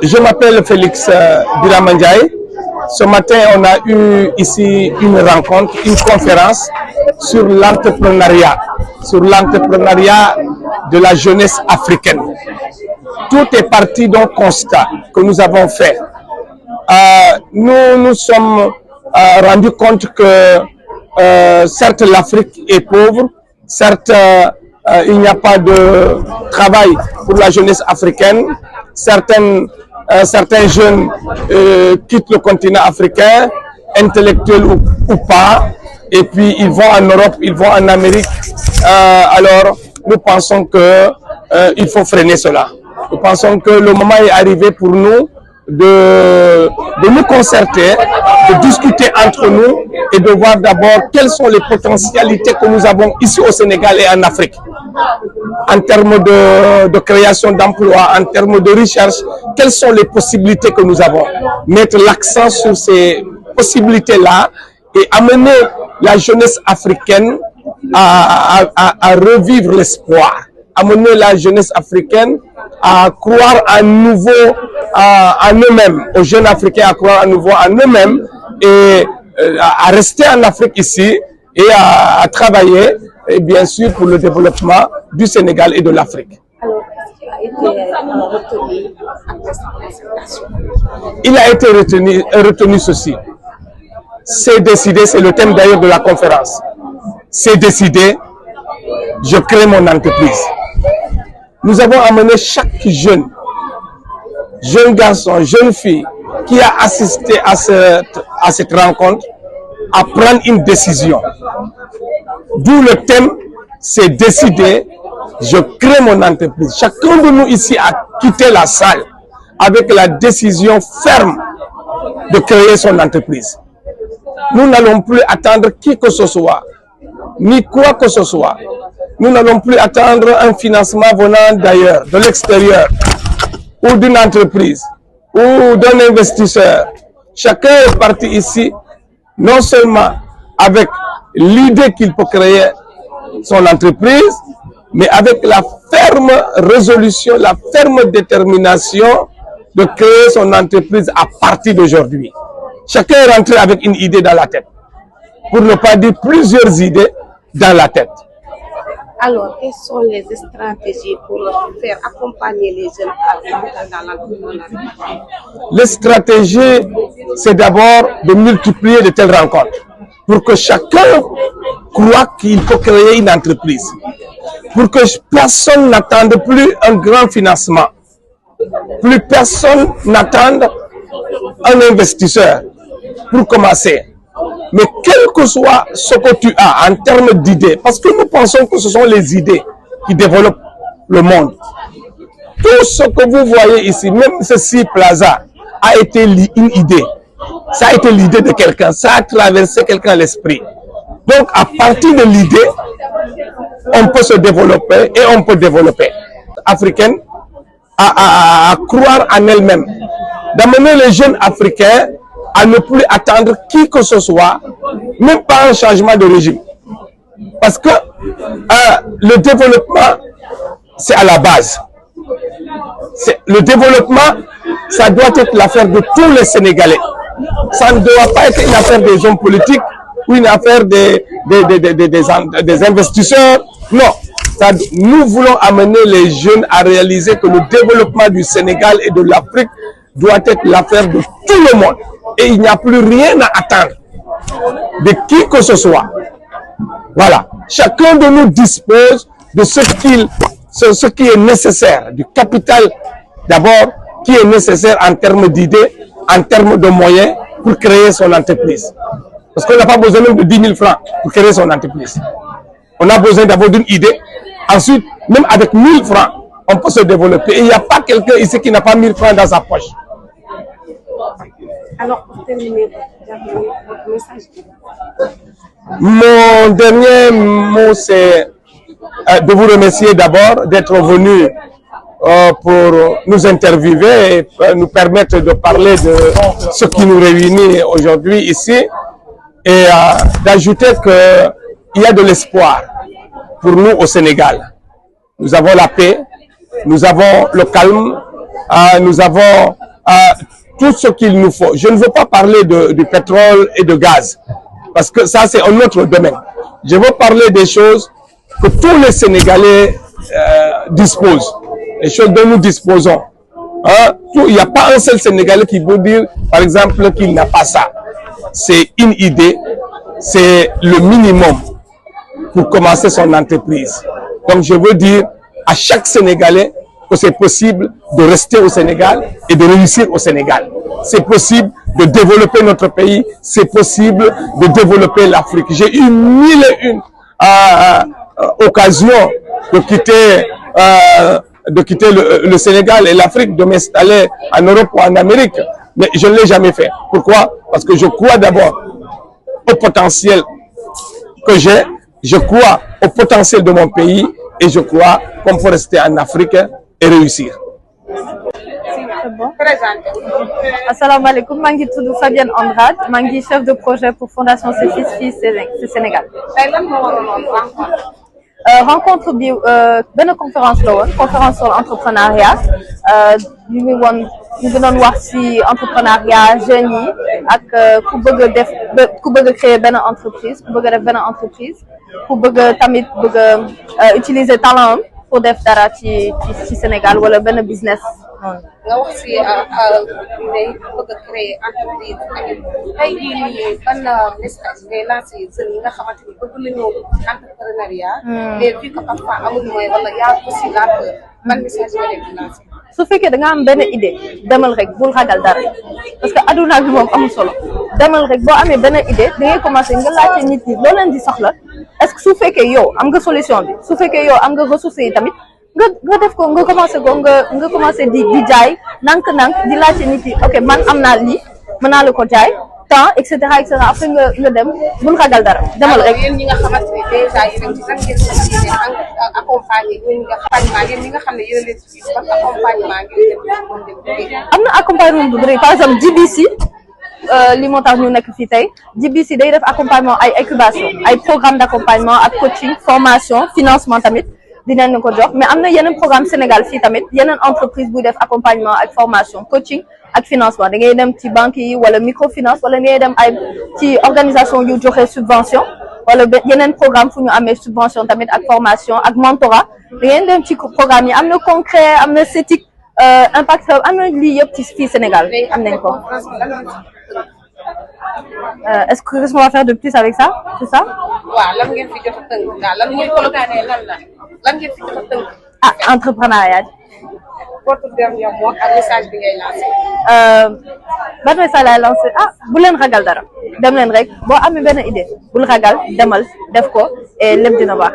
Je m'appelle Félix Biramandjaï. Ce matin, on a eu ici une rencontre, une conférence sur l'entrepreneuriat de la jeunesse africaine. Tout est parti d'un constat que nous avons fait. Nous nous sommes rendus compte que certes l'Afrique est pauvre, certes il n'y a pas de travail pour la jeunesse africaine, certains jeunes quittent le continent africain, intellectuels ou pas, et puis ils vont en Europe, ils vont en Amérique. Alors nous pensons que il faut freiner cela. Nous pensons que le moment est arrivé pour nous de nous concerter, de discuter entre nous et de voir d'abord quelles sont les potentialités que nous avons ici au Sénégal et en Afrique. En termes de création d'emplois, en termes de recherche, quelles sont les possibilités que nous avons. Mettre l'accent sur ces possibilités-là et amener la jeunesse africaine à revivre l'espoir. Amener la jeunesse africaine à croire à nouveau en eux-mêmes, aux jeunes Africains à croire à nouveau en eux-mêmes et à rester en Afrique ici et à travailler, et bien sûr, pour le développement du Sénégal et de l'Afrique. Alors, qu'est-ce qui a été retenu après cette concertation? Il a été retenu ceci. C'est décidé, c'est le thème d'ailleurs de la conférence. C'est décidé, je crée mon entreprise. Nous avons amené chaque jeune garçon, jeune fille qui a assisté à cette rencontre à prendre une décision. D'où le thème, c'est décidé, je crée mon entreprise. Chacun de nous ici a quitté la salle avec la décision ferme de créer son entreprise. Nous n'allons plus attendre qui que ce soit, ni quoi que ce soit. Nous n'allons plus attendre un financement venant d'ailleurs, de l'extérieur, ou d'une entreprise, ou d'un investisseur. Chacun est parti ici, non seulement avec l'idée qu'il peut créer son entreprise, mais avec la ferme résolution, la ferme détermination de créer son entreprise à partir d'aujourd'hui. Chacun est rentré avec une idée dans la tête, pour ne pas dire plusieurs idées dans la tête. Alors, quelles sont les stratégies pour faire accompagner les jeunes dans l'entrepreneuriat? Les stratégies, c'est d'abord de multiplier de telles rencontres pour que chacun croit qu'il peut créer une entreprise, pour que personne n'attende plus un grand financement, plus personne n'attende un investisseur pour commencer. Mais quel que soit ce que tu as en termes d'idées, parce que nous pensons que ce sont les idées qui développent le monde. Tout ce que vous voyez ici, même ceci Plaza, a été une idée. Ça a été l'idée de quelqu'un, ça a traversé quelqu'un l'esprit. Donc à partir de l'idée, on peut se développer et on peut développer. Africaine à croire en elle-même. D'amener les jeunes Africains à ne plus attendre qui que ce soit, même pas un changement de régime. Parce que le développement, c'est à la base. Le développement, ça doit être l'affaire de tous les Sénégalais. Ça ne doit pas être une affaire des hommes politiques ou une affaire des investisseurs. Non. Nous voulons amener les jeunes à réaliser que le développement du Sénégal et de l'Afrique doit être l'affaire de tout le monde. Et il n'y a plus rien à attendre de qui que ce soit. Voilà. Chacun de nous dispose de ce qui est nécessaire, du capital d'abord, qui est nécessaire en termes d'idées, en termes de moyens pour créer son entreprise. Parce qu'on n'a pas besoin même de 10 000 francs pour créer son entreprise. On a besoin d'abord d'une idée. Ensuite, même avec 1 000 francs, on peut se développer. Et il n'y a pas quelqu'un ici qui n'a pas 1 000 francs dans sa poche. Alors, pour terminer, votre message. Mon dernier mot, c'est de vous remercier d'abord d'être venu pour nous interviewer et nous permettre de parler de ce qui nous réunit aujourd'hui ici et d'ajouter qu'il y a de l'espoir pour nous au Sénégal. Nous avons la paix, nous avons le calme, nous avons tout ce qu'il nous faut. Je ne veux pas parler du pétrole et de gaz, parce que ça c'est un autre domaine. Je veux parler des choses que tous les Sénégalais disposent, les choses dont nous disposons. Hein? Il n'y a pas un seul Sénégalais qui peut dire, par exemple, qu'il n'a pas ça. C'est une idée, c'est le minimum pour commencer son entreprise. Donc je veux dire à chaque Sénégalais que c'est possible de rester au Sénégal et de réussir au Sénégal. C'est possible de développer notre pays, c'est possible de développer l'Afrique. J'ai eu mille et une occasions de quitter le Sénégal et l'Afrique, de m'installer en Europe ou en Amérique, mais je ne l'ai jamais fait. Pourquoi? Parce que je crois d'abord au potentiel que j'ai, je crois au potentiel de mon pays et je crois qu'on peut rester en Afrique et réussir. C'est bon. Assalamu alaikum, maa ngi tudd Fabienne Andrade, maa ngi chef de projet pour Fondation Ses Fils fii Sénégal. Rencontre bi benn conférence la woon, conférence sur l'entrepreneuriat. ñu ngi doon wax ci entrepreneuriat jeunes yi ak ku bëgg a créer benn entreprise, ku bëgg a def benn entreprise, ku bëgg tamit utiliser talent pour def dara ci Sénégal wala benn business. nga wax si ne bëgg a créer entreprise tey jii nii ban message ngay lancé jeunes yi nga xamante ni bëgg nañoo entrepreneuriat mais vu que parfois amul mooy wala yaa aussi la peur ban message nga leen di lancé. su fekkee da nga am benn idée demal rek bul ragal dara parce que aduna bi moom amul solo demal rek boo amee benn idée da ngay commencé nga laajte nit ñi loo leen di soxla est-ce que su fekkee yow am nga solution bi su fekkee yow am nga ressources yi tamit nga def ko nga commencé di jaay nank di laajte nit yi ok man am naa lii mën naa la ko jaay temps et cetera après nga dem bul ragal dara demal rek. yéen ñi nga xamante ni déjà yéen ci lan ngeen ci accompagner yéen ñi nga xam ne yéen leen ci ban accompagnement ngeen def. am na accompagnement bu bëri par exemple GBC li moo tax ñu nekk fii tey GBC day def accompagnement ay incubation ay programme d'accompagnement ak coaching formation financement tamit dinañ ko jox mais am na yeneen programme Sénégal fii tamit yeneen entreprise buy def accompagnement ak formation coaching ak financement da ngay dem ci banque yi wala microfinance wala ngay dem ay ci organisation yu joxe subvention wala yeneen programme fu ñu amee subvention tamit ak formation ak mentorat da ngay dem ci programme yi am na concret am na CETIC impact hub am na lii yëpp ci fii Sénégal am nañ ko. Est-ce que qu'est-ce qu'on va faire de plus avec ça c'est ça. waaw lan ngeen fi jot a tënk daal lan ngeen ko lan ngeen fi jot a tënk. entrepreneuriat. votre dernier mot ak message bi ngay lancé. ban message laay lancé bu leen ragal dara dem leen rek boo amee benn idée bul ragal demal def ko et lépp dina baax.